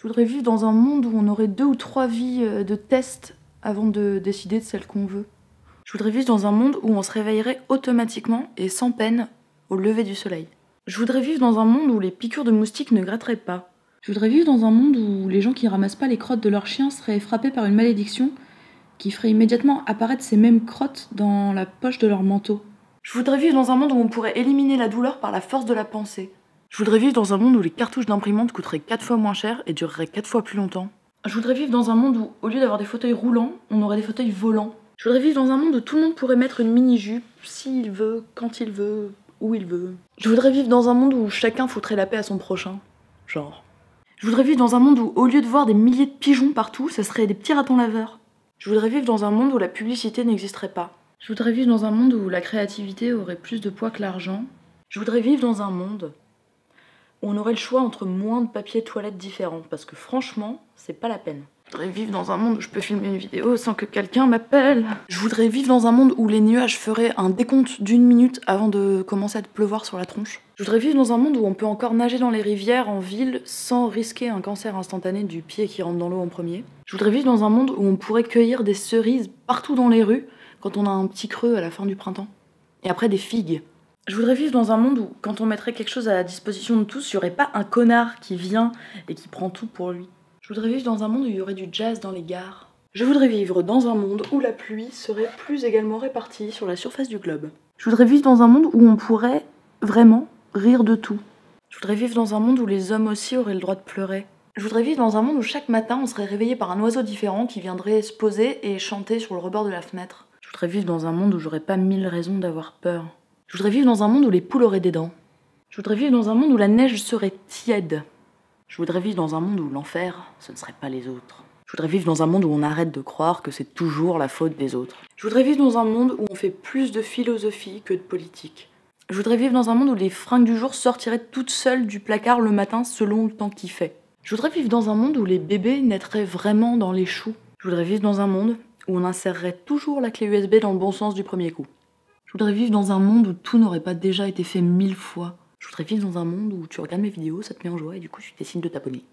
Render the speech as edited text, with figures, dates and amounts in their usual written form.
Je voudrais vivre dans un monde où on aurait 2 ou 3 vies de tests avant de décider de celle qu'on veut. Je voudrais vivre dans un monde où on se réveillerait automatiquement et sans peine au lever du soleil. Je voudrais vivre dans un monde où les piqûres de moustiques ne gratteraient pas. Je voudrais vivre dans un monde où les gens qui ramassent pas les crottes de leurs chiens seraient frappés par une malédiction qui ferait immédiatement apparaître ces mêmes crottes dans la poche de leur manteau. Je voudrais vivre dans un monde où on pourrait éliminer la douleur par la force de la pensée. Je voudrais vivre dans un monde où les cartouches d'imprimante coûteraient 4 fois moins cher et dureraient 4 fois plus longtemps. Je voudrais vivre dans un monde où, au lieu d'avoir des fauteuils roulants, on aurait des fauteuils volants. Je voudrais vivre dans un monde où tout le monde pourrait mettre une mini-jupe, s'il veut, quand il veut, où il veut. Je voudrais vivre dans un monde où chacun foutrait la paix à son prochain. Genre. Je voudrais vivre dans un monde où, au lieu de voir des milliers de pigeons partout, ça serait des petits ratons laveurs. Je voudrais vivre dans un monde où la publicité n'existerait pas. Je voudrais vivre dans un monde où la créativité aurait plus de poids que l'argent. Je voudrais vivre dans un monde où on aurait le choix entre moins de papiers toilettes différents, parce que franchement, c'est pas la peine. Je voudrais vivre dans un monde où je peux filmer une vidéo sans que quelqu'un m'appelle. Je voudrais vivre dans un monde où les nuages feraient un décompte d'1 minute avant de commencer à te pleuvoir sur la tronche. Je voudrais vivre dans un monde où on peut encore nager dans les rivières en ville sans risquer un cancer instantané du pied qui rentre dans l'eau en premier. Je voudrais vivre dans un monde où on pourrait cueillir des cerises partout dans les rues quand on a un petit creux à la fin du printemps. Et après des figues. Je voudrais vivre dans un monde où, quand on mettrait quelque chose à la disposition de tous, il n'y aurait pas un connard qui vient et qui prend tout pour lui. Je voudrais vivre dans un monde où il y aurait du jazz dans les gares. Je voudrais vivre dans un monde où la pluie serait plus également répartie sur la surface du globe. Je voudrais vivre dans un monde où on pourrait vraiment rire de tout. Je voudrais vivre dans un monde où les hommes aussi auraient le droit de pleurer. Je voudrais vivre dans un monde où chaque matin on serait réveillé par un oiseau différent qui viendrait se poser et chanter sur le rebord de la fenêtre. Je voudrais vivre dans un monde où j'aurais pas 1000 raisons d'avoir peur. Je voudrais vivre dans un monde où les poules auraient des dents. Je voudrais vivre dans un monde où la neige serait tiède. Je voudrais vivre dans un monde où l'enfer, ce ne serait pas les autres. Je voudrais vivre dans un monde où on arrête de croire que c'est toujours la faute des autres. Je voudrais vivre dans un monde où on fait plus de philosophie que de politique. Je voudrais vivre dans un monde où les fringues du jour sortiraient toutes seules du placard le matin selon le temps qu'il fait. Je voudrais vivre dans un monde où les bébés naîtraient vraiment dans les choux. Je voudrais vivre dans un monde où on insérerait toujours la clé USB dans le bon sens du premier coup. Je voudrais vivre dans un monde où tout n'aurait pas déjà été fait 1000 fois. Je voudrais vivre dans un monde où tu regardes mes vidéos, ça te met en joie et du coup tu décides de t'abonner.